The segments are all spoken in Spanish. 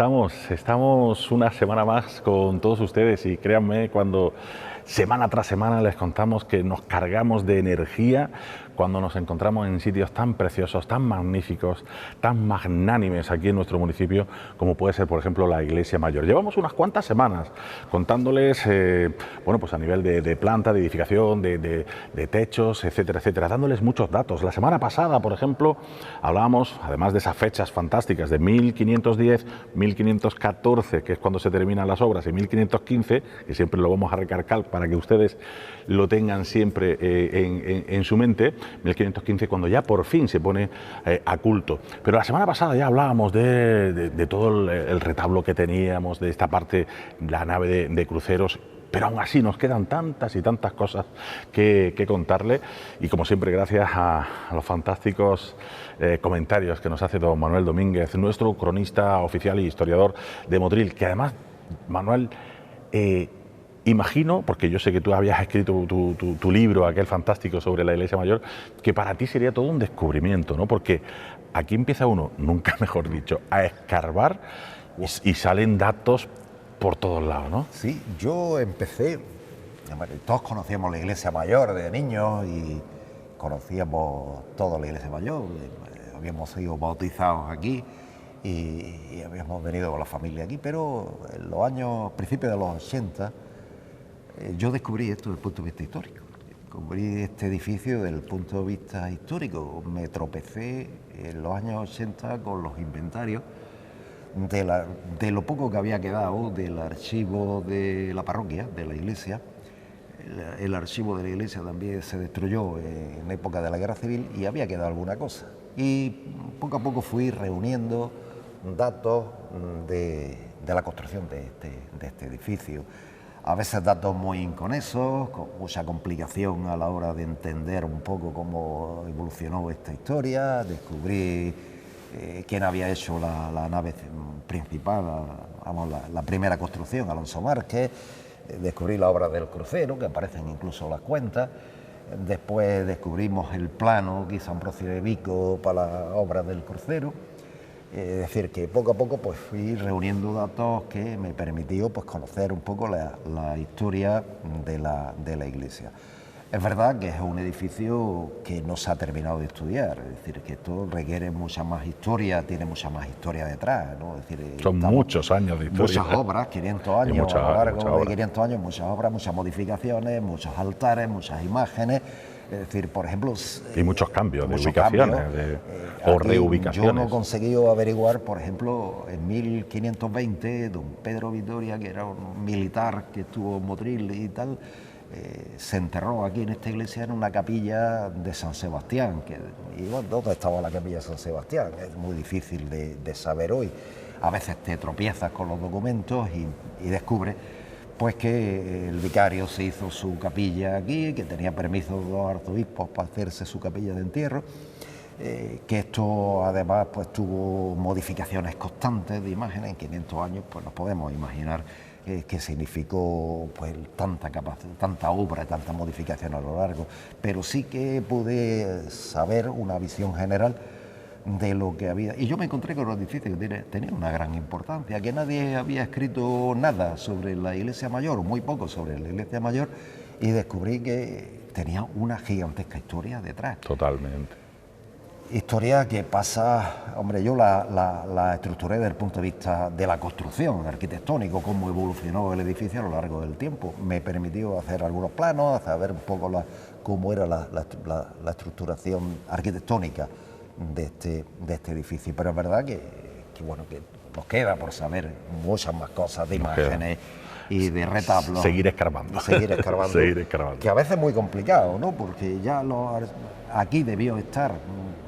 Estamos una semana más con todos ustedes y créanme cuando semana tras semana les contamos que nos cargamos de energía cuando nos encontramos en sitios tan preciosos, tan magníficos, tan magnánimes aquí en nuestro municipio como puede ser, por ejemplo, la Iglesia Mayor. Llevamos unas cuantas semanas contándoles, bueno, pues a nivel de planta, de edificación, de techos, etcétera, etcétera, dándoles muchos datos. La semana pasada, por ejemplo, hablábamos, además de esas fechas fantásticas de 1510, 1514, que es cuando se terminan las obras, y 1515, que siempre lo vamos a recargar para que ustedes lo tengan siempre en su mente, 1515 cuando ya por fin se pone a culto. Pero la semana pasada ya hablábamos de todo el retablo que teníamos, de esta parte, la nave de cruceros, pero aún así nos quedan tantas y tantas cosas que contarle y como siempre gracias a los fantásticos comentarios que nos hace don Manuel Domínguez, nuestro cronista oficial y historiador de Motril, que además, Manuel, imagino, porque yo sé que tú habías escrito tu libro, aquel fantástico sobre la Iglesia Mayor, que para ti sería todo un descubrimiento, ¿no? Porque aquí empieza uno, nunca mejor dicho, a escarbar y salen datos por todos lados, ¿no? Sí, yo empecé, todos conocíamos la Iglesia Mayor de niños y conocíamos toda la Iglesia Mayor, habíamos sido bautizados aquí y habíamos venido con la familia aquí, pero en los años, principios de los 80, yo descubrí esto desde el punto de vista histórico. Descubrí este edificio desde el punto de vista histórico. Me tropecé en los años 80 con los inventarios de lo poco que había quedado del archivo de la parroquia, de la iglesia. El archivo de la iglesia también se destruyó en época de la Guerra Civil y había quedado alguna cosa. Y poco a poco fui reuniendo datos de la construcción de este edificio. A veces datos muy inconexos, con mucha complicación a la hora de entender un poco cómo evolucionó esta historia. Descubrí quién había hecho la nave principal, vamos, la primera construcción, Alonso Márquez. Descubrí la obra del crucero, que aparecen incluso las cuentas. Después descubrimos el plano que hizo Ambrosio de Vico para la obra del crucero. Es decir, que poco a poco pues, fui reuniendo datos que me permitió pues, conocer un poco la historia de la iglesia. Es verdad que es un edificio que no se ha terminado de estudiar, es decir, que esto requiere mucha más historia, tiene mucha más historia detrás, ¿no? Es decir, son muchos años de historia. Muchas obras, 500 años, a lo largo de 500 años, muchas obras, muchas modificaciones, muchos altares, muchas imágenes. Es decir, por ejemplo... y muchos cambios de ubicaciones o reubicaciones. Yo no he conseguido averiguar, por ejemplo, en 1520, don Pedro Vitoria, que era un militar que estuvo en Motril y tal, se enterró aquí en esta iglesia en una capilla de San Sebastián. Y bueno, ¿dónde estaba la capilla de San Sebastián? Es muy difícil de saber hoy. A veces te tropiezas con los documentos y descubres pues que el vicario se hizo su capilla aquí, que tenía permiso de los arzobispos para hacerse su capilla de entierro, que esto además pues tuvo modificaciones constantes de imágenes. En 500 años pues nos podemos imaginar que significó pues tanta obra, tanta modificación a lo largo, pero sí que pude saber una visión general de lo que había. Y yo me encontré con un edificio que tenía una gran importancia, que nadie había escrito nada sobre la Iglesia Mayor, o muy poco sobre la Iglesia Mayor, y descubrí que tenía una gigantesca historia detrás. Totalmente. Historia que pasa, hombre, yo la estructuré desde el punto de vista de la construcción, arquitectónico, cómo evolucionó el edificio a lo largo del tiempo. Me permitió hacer algunos planos, saber un poco cómo era la estructuración arquitectónica de este edificio. Pero es verdad que nos queda por saber muchas más cosas de imágenes y de retablos. Seguir escarbando. Seguir escarbando. Seguir escarbando. Que a veces es muy complicado, ¿no? Porque ya aquí debió estar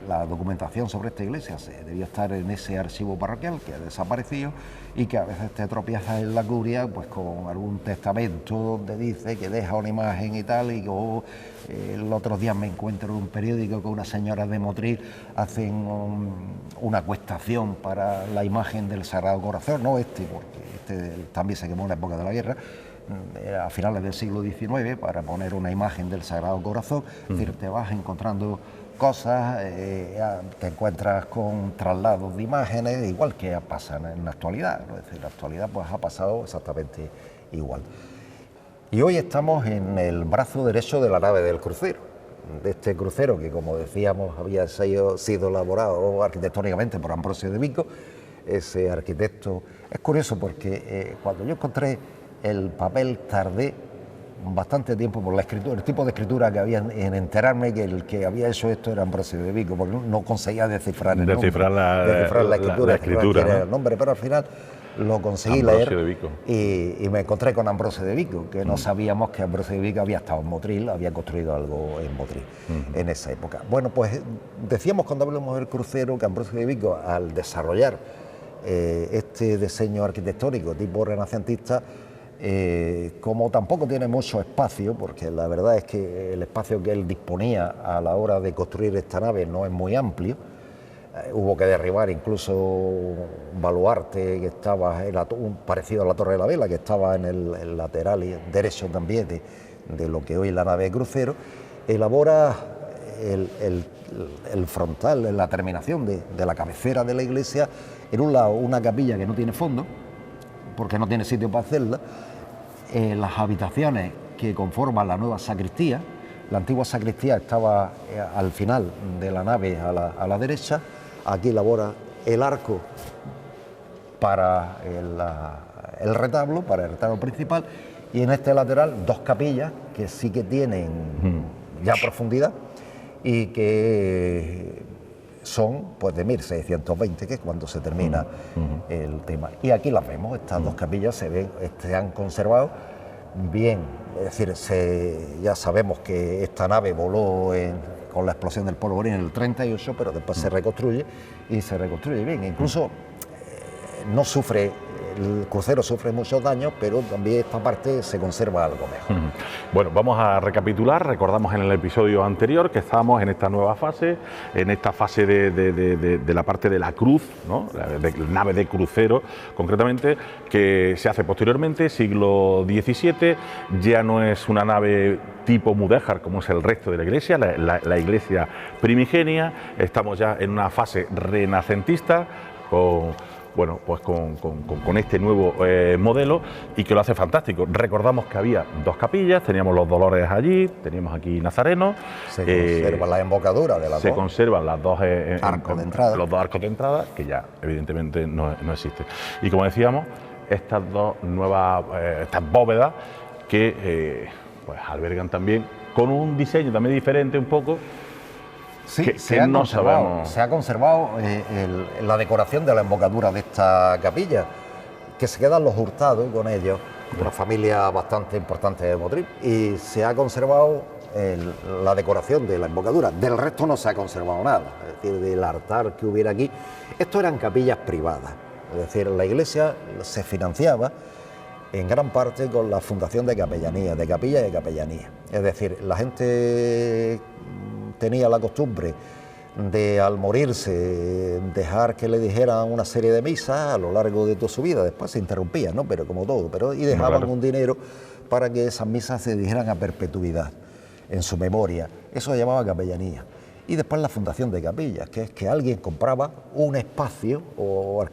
la documentación sobre esta iglesia, debió estar en ese archivo parroquial que ha desaparecido y que a veces te tropiezas en la curia pues con algún testamento donde dice que deja una imagen y tal, y los otros días me encuentro en un periódico que unas señoras de Motril hacen una acuestación para la imagen del Sagrado Corazón, no porque este también se quemó en la época de la guerra, a finales del siglo XIX, para poner una imagen del Sagrado Corazón. Es decir, te vas encontrando cosas, te encuentras con traslados de imágenes, igual que pasa en la actualidad, ¿no? Es decir, la actualidad pues ha pasado exactamente igual. Y hoy estamos en el brazo derecho de la nave del crucero, de este crucero que, como decíamos, había sido elaborado arquitectónicamente por Ambrosio de Vico. Ese arquitecto, es curioso porque cuando yo encontré el papel tardé bastante tiempo por la escritura, el tipo de escritura que había, en enterarme que el que había hecho esto era Ambrosio de Vico, porque no conseguía descifrar el nombre, descifrar la escritura, ¿no? Era el nombre, pero al final lo conseguí Ambrosio leer y me encontré con Ambrosio de Vico, que no sabíamos que Ambrosio de Vico había estado en Motril, había construido algo en Motril en esa época. Bueno, pues decíamos cuando hablamos del crucero que Ambrosio de Vico, al desarrollar este diseño arquitectónico tipo renacentista, como tampoco tiene mucho espacio, porque la verdad es que el espacio que él disponía a la hora de construir esta nave no es muy amplio, hubo que derribar incluso un baluarte que estaba parecido a la Torre de la Vela, que estaba en el lateral derecho también de lo que hoy es la nave de crucero. Elabora el frontal, en la terminación de la cabecera de la iglesia, en un lado una capilla que no tiene fondo, porque no tiene sitio para hacerla, las habitaciones que conforman la nueva sacristía. La antigua sacristía estaba al final de la nave a la derecha. Aquí elabora el arco para el retablo principal, y en este lateral dos capillas que sí que tienen ya profundidad y que son pues de 1620, que es cuando se termina el tema. Y aquí las vemos, estas dos capillas se han conservado bien, es decir, ya sabemos que esta nave voló con la explosión del polvorín en el 38, pero después se reconstruye y se reconstruye bien. Incluso no sufre, el crucero sufre muchos daños, pero también esta parte se conserva algo mejor. Bueno, vamos a recapitular. Recordamos en el episodio anterior que estábamos en esta nueva fase, en esta fase de la parte de la cruz, ¿no? La nave de crucero, concretamente, que se hace posteriormente, siglo XVII. Ya no es una nave tipo mudéjar como es el resto de la iglesia, la iglesia primigenia. Estamos ya en una fase renacentista con este nuevo modelo, y que lo hace fantástico. Recordamos que había dos capillas, teníamos los Dolores allí, teníamos aquí Nazareno. Se conservan las embocaduras de las dos. Se conservan las dos arcos de entrada. Los dos arcos de entrada, que ya evidentemente no existen. Y como decíamos, estas dos nuevas, estas bóvedas que pues albergan también, con un diseño también diferente un poco. Sí, se ha conservado la decoración de la embocadura de esta capilla, que se quedan los Hurtado con ellos, una familia bastante importante de Motril, y se ha conservado la decoración de la embocadura. Del resto no se ha conservado nada, es decir, del altar que hubiera aquí. Esto eran capillas privadas, es decir, la iglesia se financiaba en gran parte con la fundación de capellanía, de capilla y de capellanía. Es decir, la gente tenía la costumbre de, al morirse, dejar que le dijeran una serie de misas a lo largo de toda su vida. Después se interrumpía, ¿no? Pero como todo, y dejaban un dinero para que esas misas se dijeran a perpetuidad en su memoria. Eso se llamaba capellanía. Y después la fundación de capillas, que es que alguien compraba un espacio o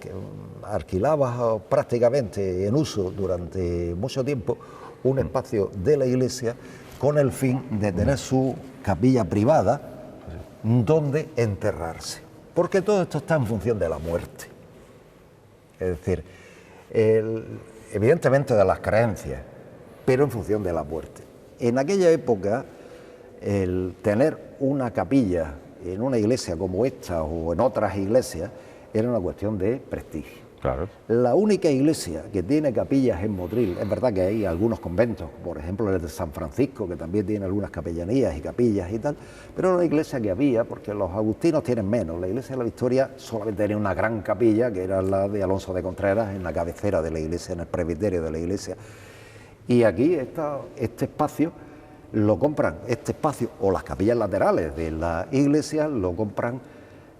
alquilaba prácticamente en uso durante mucho tiempo un espacio de la iglesia, con el fin de tener su capilla privada donde enterrarse. Porque todo esto está en función de la muerte. Es decir, evidentemente de las creencias, pero en función de la muerte. En aquella época, el tener una capilla en una iglesia como esta o en otras iglesias era una cuestión de prestigio. Claro. La única iglesia que tiene capillas en Motril, es verdad que hay algunos conventos, por ejemplo el de San Francisco, que también tiene algunas capellanías y capillas y tal, pero la iglesia que había, porque los agustinos tienen menos, la iglesia de la Victoria solamente tenía una gran capilla, que era la de Alonso de Contreras, en la cabecera de la iglesia, en el presbiterio de la iglesia. Y aquí este espacio lo compran, este espacio o las capillas laterales de la iglesia lo compran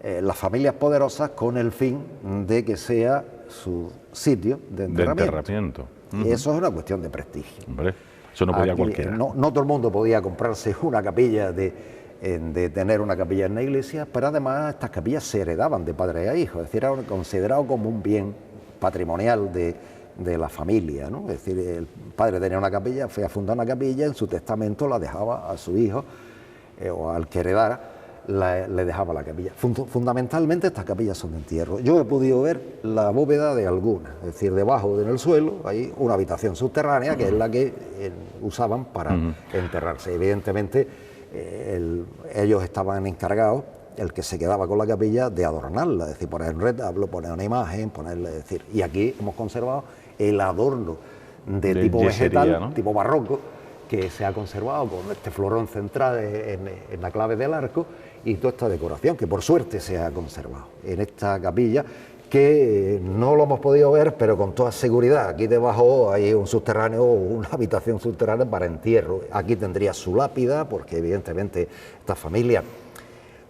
las familias poderosas, con el fin de que sea su sitio de enterramiento. Y eso es una cuestión de prestigio. Hombre, eso no podía cualquiera. No todo el mundo podía comprarse una capilla de tener una capilla en la iglesia, pero además estas capillas se heredaban de padre a hijo, es decir, era considerado como un bien patrimonial de la familia, ¿no? Es decir, el padre tenía una capilla, fue a fundar una capilla, en su testamento la dejaba a su hijo o al que heredara, le dejaba la capilla. Fundamentalmente estas capillas son de entierro. Yo he podido ver la bóveda de algunas, es decir, debajo en el suelo hay una habitación subterránea que es la que usaban para enterrarse. Evidentemente ellos estaban encargados, el que se quedaba con la capilla, de adornarla, es decir, poner un retablo, poner una imagen, ponerle, es decir, y aquí hemos conservado el adorno de tipo vegetal, ¿no? Tipo barroco, que se ha conservado con este florón central en la clave del arco y toda esta decoración que por suerte se ha conservado en esta capilla, que no lo hemos podido ver, pero con toda seguridad. Aquí debajo hay un subterráneo, una habitación subterránea para entierro. Aquí tendría su lápida, porque evidentemente esta familia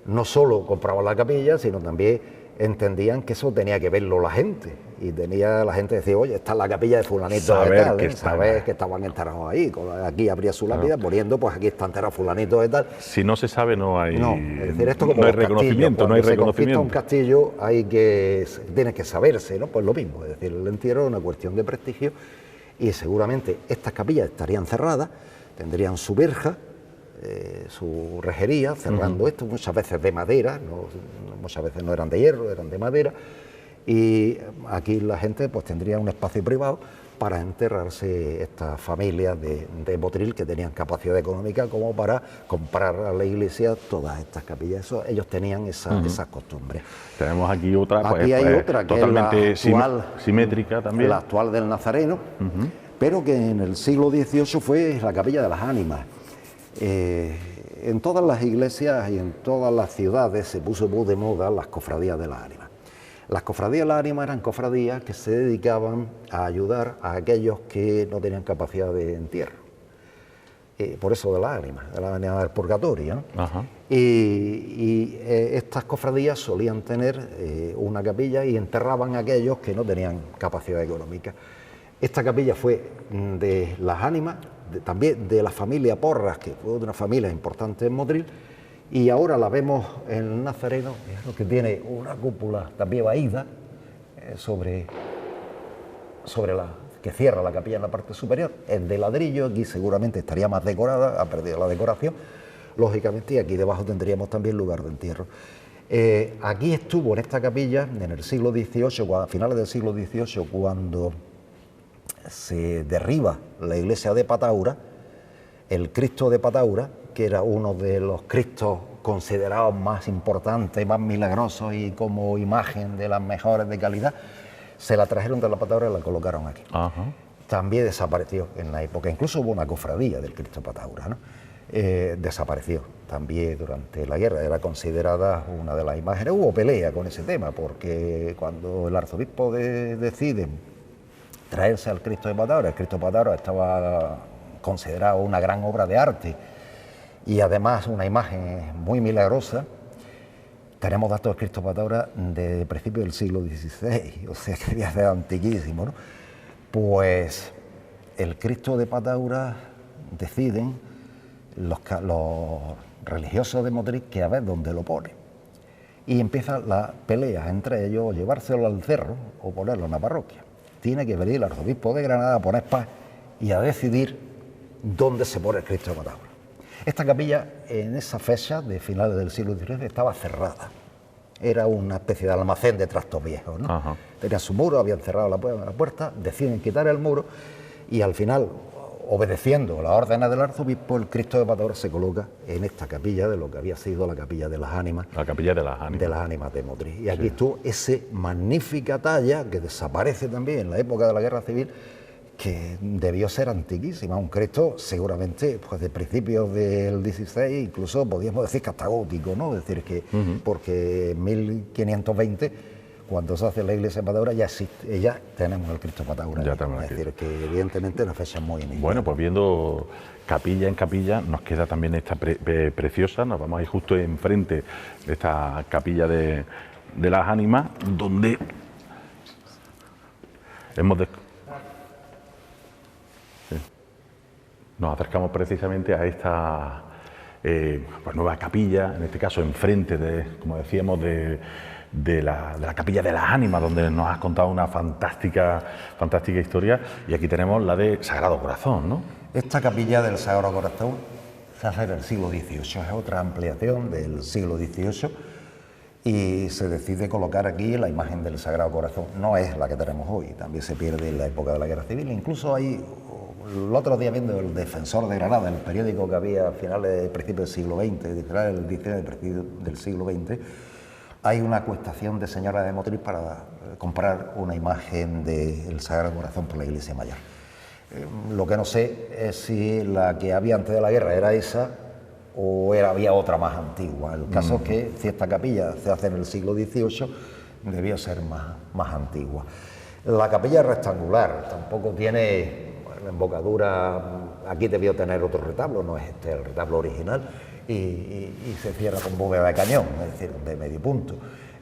no solo compraban la capilla, sino también entendían que eso tenía que verlo la gente. Y tenía la gente decir, oye, esta es la capilla de fulanito de tal, saber que estaban enterrados ahí. Aquí habría su lápida, poniendo, pues aquí está enterrado fulanito de tal. Si no se sabe, no hay, no, es decir, esto como no hay reconocimiento. No hay reconocimiento. Se confisca un castillo, tiene que saberse, ¿no? Pues lo mismo, es decir, el entierro es una cuestión de prestigio y seguramente estas capillas estarían cerradas, tendrían su verja, su rejería, cerrando esto, muchas veces de madera, muchas veces no eran de hierro, eran de madera, y aquí la gente pues tendría un espacio privado para enterrarse estas familias de Motril que tenían capacidad económica como para comprar a la iglesia todas estas capillas. Ellos tenían esas costumbres. Tenemos aquí otra, aquí hay otra que totalmente es la actual, simétrica también. La actual del Nazareno, pero que en el siglo XVIII fue la capilla de las ánimas. En todas las iglesias y en todas las ciudades se puso muy de moda las cofradías de las ánimas. Las cofradías de las ánimas eran cofradías que se dedicaban a ayudar a aquellos que no tenían capacidad de entierro. Por eso de las ánimas del purgatorio, ¿no? Estas cofradías solían tener una capilla y enterraban a aquellos que no tenían capacidad económica. Esta capilla fue de las ánimas, también de la familia Porras, que fue una familia importante en Motril, y ahora la vemos en el Nazareno, que tiene una cúpula también vaída que cierra la capilla en la parte superior, es de ladrillo, aquí seguramente estaría más decorada, ha perdido la decoración, lógicamente, y aquí debajo tendríamos también lugar de entierro. Aquí estuvo en esta capilla, en el siglo XVIII, a finales del siglo XVIII, cuando se derriba la iglesia de Pataura, el Cristo de Pataura, que era uno de los Cristos considerados más importantes, más milagrosos y como imagen de las mejores de calidad, se la trajeron de la Pataura y la colocaron aquí. También desapareció en la época, incluso hubo una cofradía del Cristo Pataura, ¿no? Desapareció también durante la guerra, era considerada una de las imágenes. Hubo pelea con ese tema, porque cuando el arzobispo decide traerse al Cristo de Pataura, el Cristo de Pataura estaba considerado una gran obra de arte y además una imagen muy milagrosa. Tenemos datos del Cristo de Pataura de principios del siglo XVI, o sea que debía ser antiquísimo, ¿no? Pues el Cristo de Pataura deciden los religiosos de Motril que a ver dónde lo pone. Y empiezan las peleas entre ellos, o llevárselo al cerro o ponerlo en la parroquia. Tiene que venir el arzobispo de Granada a poner paz y a decidir dónde se pone el Cristo de Pataura. Esta capilla, en esa fecha de finales del siglo XIX, estaba cerrada. Era una especie de almacén de trastos viejos, ¿no? Tenía su muro, habían cerrado la puerta, deciden quitar el muro y al final, obedeciendo las órdenes del arzobispo, el Cristo de Pataura se coloca en esta capilla de lo que había sido la capilla de las ánimas. La capilla de las ánimas. De las ánimas de Motril. Y aquí estuvo esa magnífica talla que desaparece también en la época de la Guerra Civil, que debió ser antiquísima, un Cristo seguramente pues de principios del XVI, incluso podríamos decir que hasta gótico, ¿no? Es decir, que porque en 1520, cuando se hace la iglesia de Pataura, ya existe, ya tenemos el Cristo de Pataura. Ya es decir, que evidentemente la fecha es muy inicial. Bueno, pues viendo capilla en capilla, nos queda también esta preciosa, nos vamos a ir justo enfrente de esta capilla de las ánimas, donde nos acercamos precisamente a pues nueva capilla, en este caso enfrente de, como decíamos, de la Capilla de las Ánimas, donde nos has contado una fantástica historia, y aquí tenemos la de Sagrado Corazón, ¿no? Esta capilla del Sagrado Corazón se hace en el siglo XVIII, es otra ampliación del siglo XVIII, y se decide colocar aquí la imagen del Sagrado Corazón. No es la que tenemos hoy, también se pierde en la época de la Guerra Civil. Incluso hay, el otro día viendo el Defensor de Granada, el periódico que había a finales, principios del siglo XX, finales del XIX del siglo XX, hay una acuestación de Señora de Motril para comprar una imagen del Sagrado Corazón por la Iglesia Mayor. Lo que no sé es si la que había antes de la guerra era esa o había otra más antigua. El caso es que si esta capilla se hace en el siglo XVIII, debió ser más antigua. La capilla es rectangular, tampoco tiene embocadura. Aquí debió tener otro retablo, no es este el retablo original, y se cierra con bóveda de cañón, es decir, de medio punto.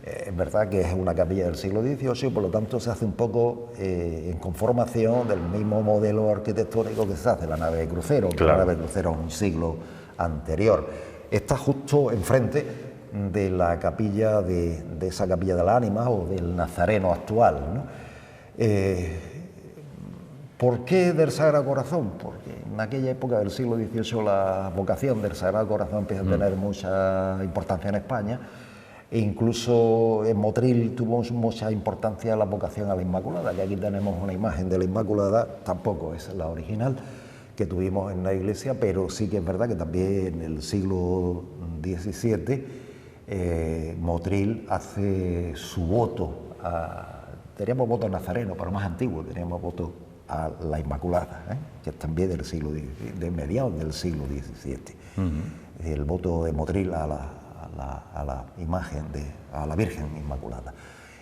Es verdad que es una capilla del siglo XVIII, por lo tanto se hace un poco en conformación del mismo modelo arquitectónico que se hace la nave de crucero, claro. La nave de crucero un siglo anterior. Está justo enfrente de la capilla, de esa capilla de las Ánimas o del Nazareno actual, ¿no? ¿Por qué del Sagrado Corazón? Porque en aquella época del siglo XVIII la vocación del Sagrado Corazón empieza a tener mucha importancia en España, e incluso en Motril tuvo mucha importancia la vocación a la Inmaculada, que aquí tenemos una imagen de la Inmaculada, tampoco es la original que tuvimos en la iglesia, pero sí que es verdad que también en el siglo XVII Motril hace su voto, teníamos voto nazareno, pero más antiguo, teníamos voto a la Inmaculada, que es también del siglo de mediados del siglo XVII. El voto de Motril a la imagen a la Virgen Inmaculada.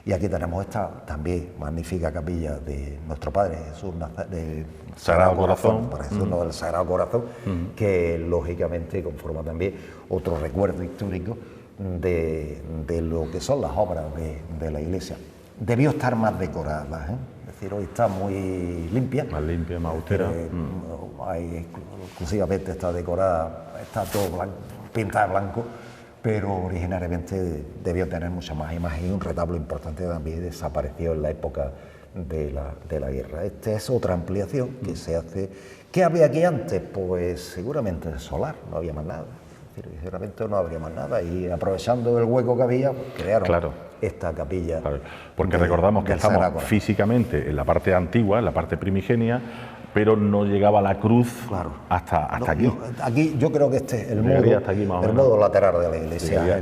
Y aquí tenemos esta también magnífica capilla de nuestro Padre Jesús de Sagrado Corazón, para Jesús del Sagrado Corazón, que lógicamente conforma también otro recuerdo histórico de lo que son las obras de la iglesia. Debió estar más decorada, es decir, hoy está muy limpia. Más limpia, más austera. Exclusivamente está decorada, está todo blanco, pintada de blanco, pero originariamente debió tener mucha más imagen, y un retablo importante también desapareció en la época de la guerra. Esta es otra ampliación que se hace. ¿Qué había aquí antes? Pues seguramente el solar, no había más nada. Seguramente no habría más nada, y aprovechando el hueco que había, pues crearon esta capilla. Claro. Porque recordamos que estamos físicamente en la parte antigua, en la parte primigenia, pero no llegaba la cruz hasta aquí. Aquí yo creo que este es el modo lateral de la iglesia,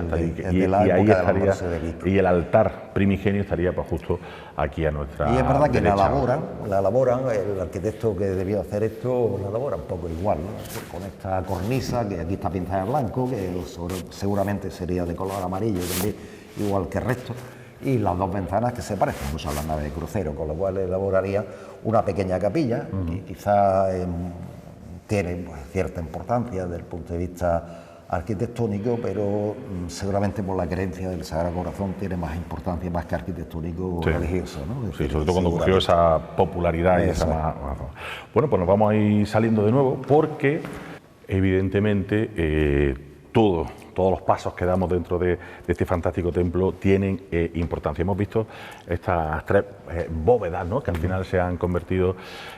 y el altar primigenio estaría pues justo aquí a nuestra derecha. Y es verdad que derecha. la elaboran, el arquitecto que debió hacer esto la elabora un poco igual, ¿no? Con esta cornisa que aquí está pintada de blanco, que seguramente sería de color amarillo también, igual que el resto, y las dos ventanas que se parecen mucho a las naves de crucero, con lo cual elaboraría una pequeña capilla que quizá tiene cierta importancia desde el punto de vista arquitectónico, pero seguramente por la creencia del Sagrado Corazón tiene más importancia, más que arquitectónico o religioso, ¿no? Sí, sobre todo cuando cogió esa popularidad y esa más. Bueno, pues nos vamos a ir saliendo de nuevo, porque evidentemente todos los pasos que damos dentro de este fantástico templo tienen importancia. Hemos visto estas tres bóvedas, ¿no?, que al final se han convertido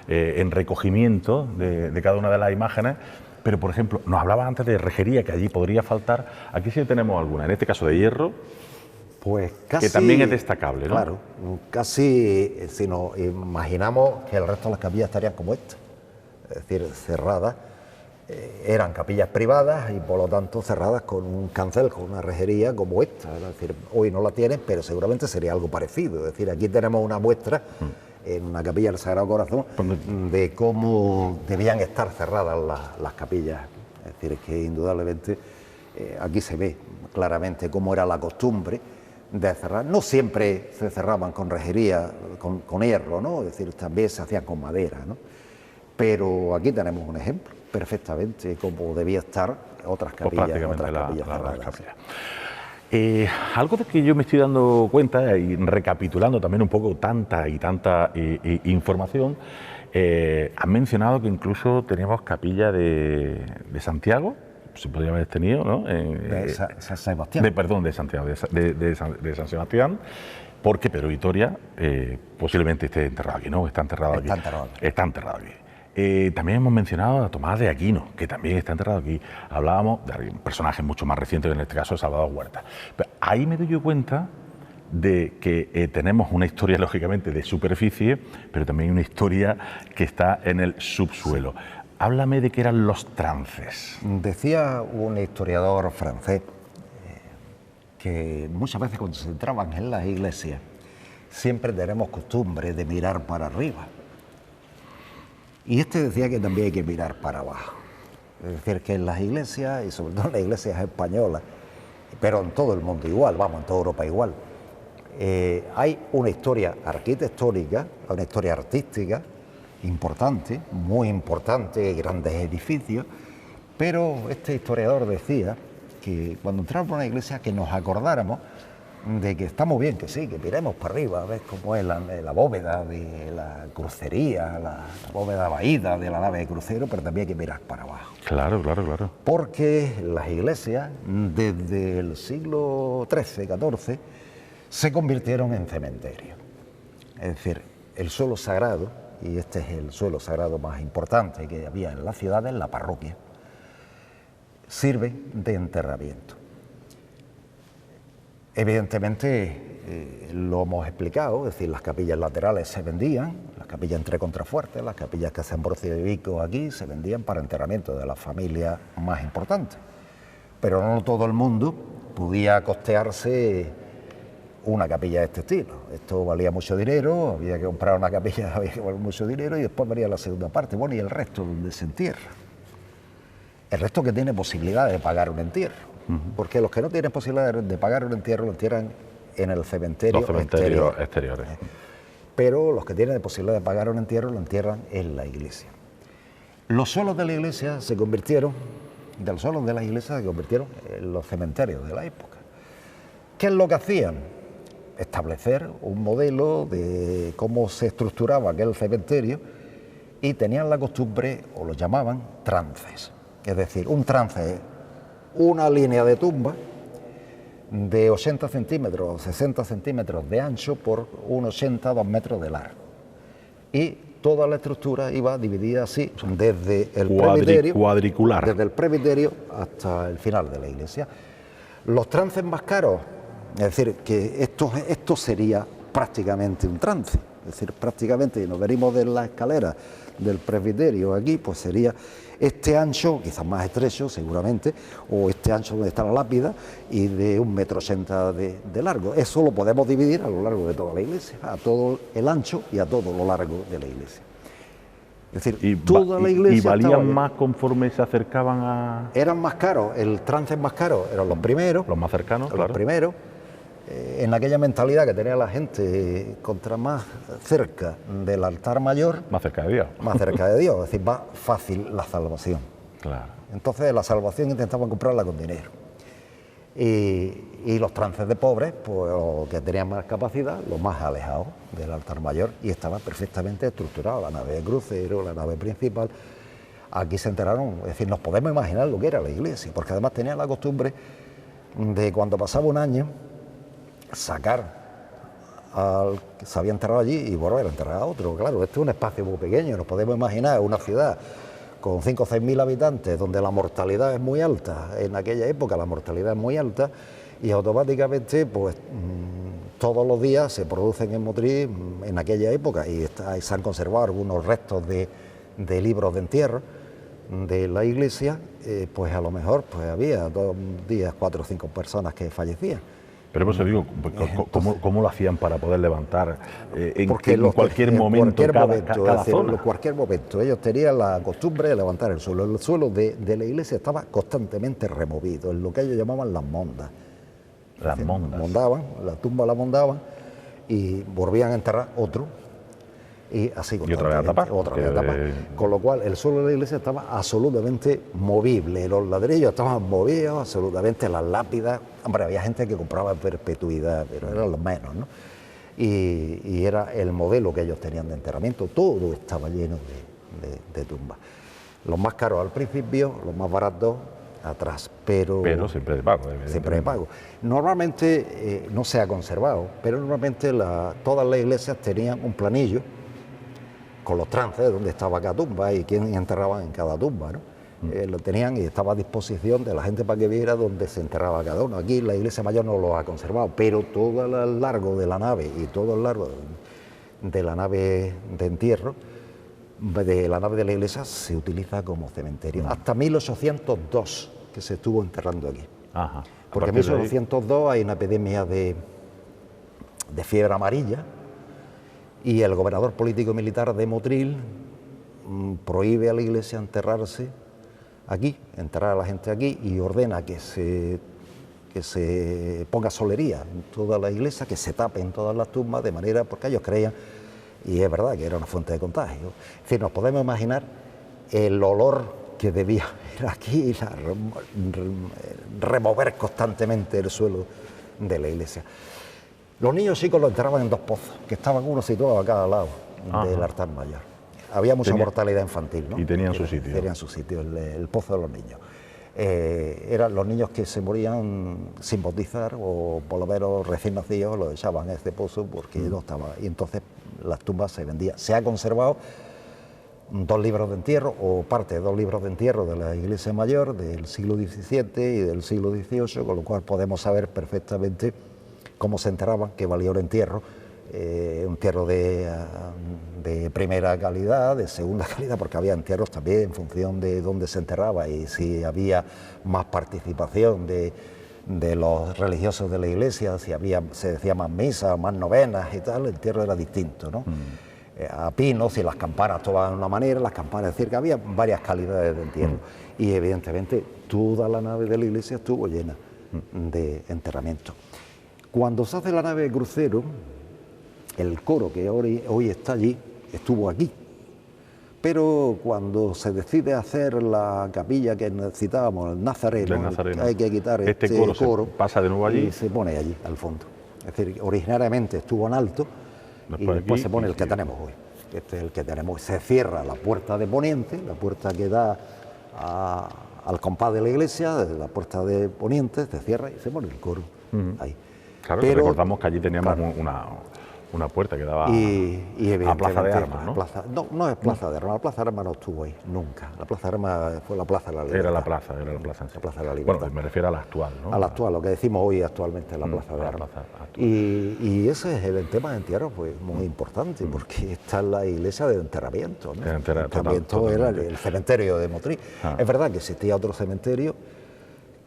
en recogimiento de cada una de las imágenes. Pero, por ejemplo, nos hablaba antes de rejería, que allí podría faltar. Aquí sí tenemos alguna, en este caso de hierro, pues casi, que también es destacable, ¿no? Claro, casi, si nos imaginamos que el resto de las capillas estarían como esta, es decir, cerradas. Eran capillas privadas y por lo tanto cerradas con un cancel, con una rejería como esta. Es decir, hoy no la tienen, pero seguramente sería algo parecido. Es decir, aquí tenemos una muestra en una capilla del Sagrado Corazón de cómo debían estar cerradas las capillas. Es decir, es que indudablemente aquí se ve claramente cómo era la costumbre de cerrar. No siempre se cerraban con rejería, con hierro, ¿no? Es decir, también se hacía con madera, ¿no? Pero aquí tenemos un ejemplo perfectamente como debía estar otras capillas, cerradas. Algo de que yo me estoy dando cuenta, y recapitulando también un poco tanta información, han mencionado que incluso teníamos capilla de Santiago, se podría haber tenido, ¿no? De San Sebastián. De Santiago, de San Sebastián, porque Pedro Vitoria posiblemente esté enterrado aquí, ¿no? Está enterrado aquí. Está enterrado aquí. También hemos mencionado a Tomás de Aquino, que también está enterrado aquí. Hablábamos de personajes mucho más recientes, en este caso Salvador Huerta. Pero ahí me doy yo cuenta de que tenemos una historia, lógicamente, de superficie, pero también una historia que está en el subsuelo. Sí. Háblame de qué eran los trances. Decía un historiador francés que muchas veces cuando se entraban en las iglesias siempre tenemos costumbre de mirar para arriba. Y este decía que también hay que mirar para abajo. Es decir, que en las iglesias, y sobre todo en las iglesias españolas, pero en todo el mundo igual, vamos, en toda Europa igual, hay una historia arquitectónica, una historia artística importante, muy importante, grandes edificios, pero este historiador decía que cuando entramos a una iglesia que nos acordáramos de que está muy bien, que sí, que miremos para arriba, a ver cómo es la bóveda de la crucería, la bóveda vaída de la nave de crucero, pero también hay que mirar para abajo. Claro, claro, claro. Porque las iglesias, desde el siglo XIII, XIV, se convirtieron en cementerios. Es decir, el suelo sagrado, y este es el suelo sagrado más importante que había en la ciudad, en la parroquia, sirve de enterramiento. Evidentemente, lo hemos explicado, es decir, las capillas laterales se vendían, las capillas entre contrafuertes, las capillas que hacen Ambrosio de Vico aquí, se vendían para enterramiento de las familias más importantes. Pero no todo el mundo podía costearse una capilla de este estilo. Esto valía mucho dinero, había que comprar una capilla, había que valer mucho dinero, y después venía la segunda parte. Bueno, y el resto, donde se entierra. El resto que tiene posibilidad de pagar un entierro. Porque los que no tienen posibilidad de pagar un entierro lo entierran en el cementerio. Los cementerios exteriores. Pero los que tienen posibilidad de pagar un entierro lo entierran en la iglesia. Los suelos de la iglesia se convirtieron, en los cementerios de la época. ¿Qué es lo que hacían? Establecer un modelo de cómo se estructuraba aquel cementerio, y tenían la costumbre, o lo llamaban, trances. Es decir, un trance es una línea de tumba de 80 centímetros o 60 centímetros de ancho por un 80, 2 metros de largo. Y toda la estructura iba dividida así, desde el presbiterio, cuadricular, desde el presbiterio hasta el final de la iglesia. Los trances más caros, es decir, que esto sería prácticamente un trance, es decir, prácticamente, si nos venimos de la escalera del presbiterio aquí, pues sería este ancho, quizás más estrecho seguramente, o este ancho donde está la lápida, y de 1,80 m de largo. Eso lo podemos dividir a lo largo de toda la iglesia, a todo el ancho y a todo lo largo de la iglesia. Es decir, toda la iglesia. ¿Y valían más conforme se acercaban a...? Eran más caros, el trance más caro eran los primeros. Los más cercanos, los primeros. En aquella mentalidad que tenía la gente, contra más cerca del altar mayor, más cerca de Dios. Más cerca de Dios, es decir, más fácil la salvación. Claro. Entonces la salvación intentaban comprarla con dinero. Y los trances de pobres, pues los que tenían más capacidad, los más alejados del altar mayor, y estaban perfectamente estructurados, la nave de crucero, la nave principal. Aquí se enteraron, es decir, nos podemos imaginar lo que era la iglesia, porque además tenían la costumbre de, cuando pasaba un año, sacar al que se había enterrado allí y volver a enterrar a otro. Claro, este es un espacio muy pequeño, nos podemos imaginar una ciudad con 5 o 6 mil habitantes, donde la mortalidad es muy alta. En aquella época la mortalidad es muy alta, y automáticamente pues todos los días se producen en Motril en aquella época, y se han conservado algunos restos de libros de entierro de la iglesia, pues a lo mejor pues había 2 días 4 o 5 personas que fallecían. Pero por eso digo, ¿cómo lo hacían para poder levantar en cualquier momento cada zona? En cualquier momento. Ellos tenían la costumbre de levantar el suelo. El suelo de la iglesia estaba constantemente removido, en lo que ellos llamaban las mondas. Las mondas. Mondaban, la tumba la mondaban y volvían a enterrar otro. Y así y otra vez a tapar. Con lo cual el suelo de la iglesia estaba absolutamente movible, los ladrillos estaban movidos, absolutamente, las lápidas. Hombre, había gente que compraba en perpetuidad, pero eran los menos, ¿no? Y era el modelo que ellos tenían de enterramiento, todo estaba lleno de tumbas. Los más caros al principio, los más baratos atrás, pero siempre de pago. Siempre de pago. Normalmente no se ha conservado, pero normalmente todas las iglesias tenían un planillo con los trances, donde estaba cada tumba y quién enterraba en cada tumba, ¿no? Lo tenían y estaba a disposición de la gente para que viera dónde se enterraba cada uno. Aquí la iglesia mayor no lo ha conservado, pero todo el largo de la nave y todo el largo de la nave de entierro, de la nave de la iglesia, se utiliza como cementerio. Hasta 1802, que se estuvo enterrando aquí. Ajá. Porque en 1802 hay una epidemia de fiebre amarilla y el gobernador político y militar de Motril prohíbe a la iglesia enterrarse aquí, enterrar a la gente aquí, y ordena que se ponga solería en toda la iglesia, que se tapen todas las tumbas, de manera, porque ellos creían, y es verdad, que era una fuente de contagio. Es decir, nos podemos imaginar el olor que debía haber aquí, remover constantemente el suelo de la iglesia. Los niños chicos los enterraban en 2 pozos, que estaban uno situado a cada lado del altar mayor. Había mucha mortalidad infantil, ¿no? Y tenían su sitio. Tenían su sitio, el pozo de los niños. Eran los niños que se morían sin bautizar, o por lo menos recién nacidos, los echaban a este pozo porque no estaba. Y entonces las tumbas se vendían. Se ha conservado 2 libros de entierro, o parte de 2 libros de entierro de la iglesia mayor del siglo XVII y del siglo XVIII, con lo cual podemos saber perfectamente cómo se enterraban, qué valía el entierro. Un entierro de primera calidad, de segunda calidad, porque había entierros también en función de dónde se enterraba y si había más participación de los religiosos de la iglesia, si se decía más misas, más novenas y tal, el entierro era distinto, ¿no? A pino, si las campanas tocaban de una manera, las campanas, es decir, que había varias calidades de entierro. Y evidentemente toda la nave de la iglesia estuvo llena de enterramientos. Cuando se hace la nave de crucero, el coro que hoy está allí estuvo aquí, pero cuando se decide hacer la capilla que necesitábamos, el Nazareno, hay que quitar este coro, pasa de nuevo allí y se pone allí, al fondo. Es decir, originariamente estuvo en alto y después se pone el que tenemos hoy. Este es el que tenemos. Se cierra la puerta de poniente, la puerta que da al compás de la iglesia, la puerta de poniente, se cierra y se pone el coro ahí. Claro, pero recordamos que allí teníamos una puerta que daba a Plaza de Armas, ¿no? No es Plaza de Armas, la Plaza de Armas no estuvo ahí, nunca. La Plaza de Armas fue la Plaza de la Libertad. Era la plaza en sí. La Plaza de la Libertad. Bueno, me refiero a la actual, ¿no? A la actual, lo que decimos hoy actualmente, la Plaza de Armas. Y ese es el tema de entierro, pues muy importante, porque está en la iglesia de enterramiento, ¿no? El enterramiento era el cementerio de Motril. Es verdad que existía otro cementerio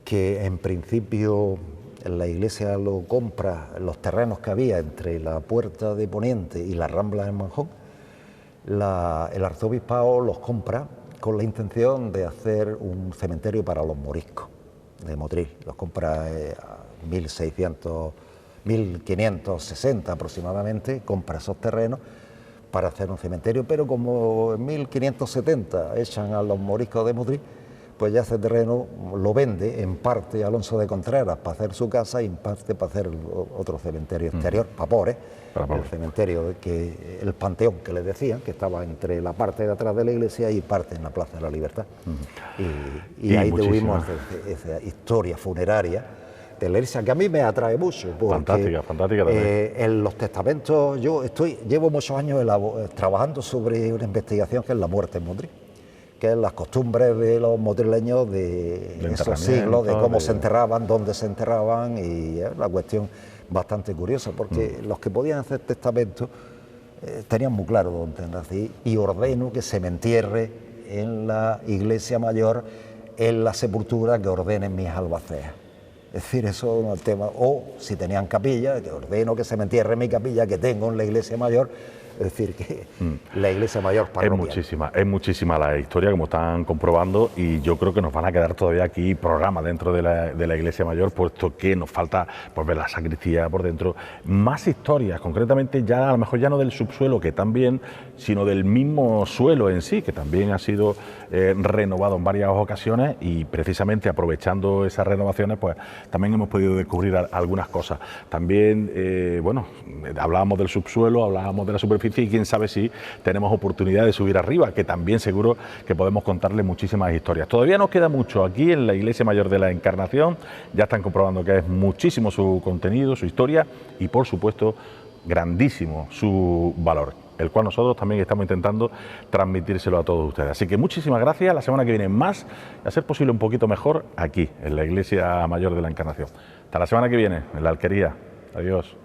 que en principio la iglesia lo compra, los terrenos que había entre la puerta de poniente y la rambla de Manjón, el arzobispado los compra con la intención de hacer un cementerio para los moriscos de Motril. Los compra a 1560 aproximadamente, compra esos terrenos para hacer un cementerio, pero como en 1570 echan a los moriscos de Motril, pues ya ese terreno lo vende en parte a Alonso de Contreras para hacer su casa y en parte para hacer otro cementerio exterior, Papores, el cementerio, el panteón que les decían, que estaba entre la parte de atrás de la iglesia y parte en la Plaza de la Libertad. Y ahí tuvimos esa historia funeraria de la iglesia que a mí me atrae mucho. Fantástica también. En los testamentos, llevo muchos años trabajando sobre una investigación que es la muerte en Motril, que es las costumbres de los motrileños de esos siglos, de cómo se enterraban, dónde se enterraban, y es una cuestión bastante curiosa, porque los que podían hacer testamentos tenían muy claro dónde nací, y ordeno que se me entierre en la iglesia mayor, en la sepultura que ordenen mis albaceas. Es decir, eso no es el tema. O si tenían capilla, que ordeno que se me entierre en mi capilla que tengo en la iglesia mayor. Es decir, que la iglesia mayor parroquial. Es muchísima la historia, como están comprobando, y yo creo que nos van a quedar todavía aquí programas dentro de la iglesia mayor, puesto que nos falta pues, ver la sacristía por dentro. Más historias, concretamente ya a lo mejor ya no del subsuelo, que también, sino del mismo suelo en sí, que también ha sido renovado en varias ocasiones, y precisamente aprovechando esas renovaciones, pues también hemos podido descubrir algunas cosas. También, bueno, hablábamos del subsuelo, hablábamos de la superficie, edificio y quién sabe si tenemos oportunidad de subir arriba, que también seguro que podemos contarle muchísimas historias. Todavía nos queda mucho aquí en la Iglesia Mayor de la Encarnación, ya están comprobando que es muchísimo su contenido, su historia y por supuesto grandísimo su valor, el cual nosotros también estamos intentando transmitírselo a todos ustedes. Así que muchísimas gracias, la semana que viene más, y a ser posible un poquito mejor aquí, en la Iglesia Mayor de la Encarnación. Hasta la semana que viene, en la Alquería. Adiós.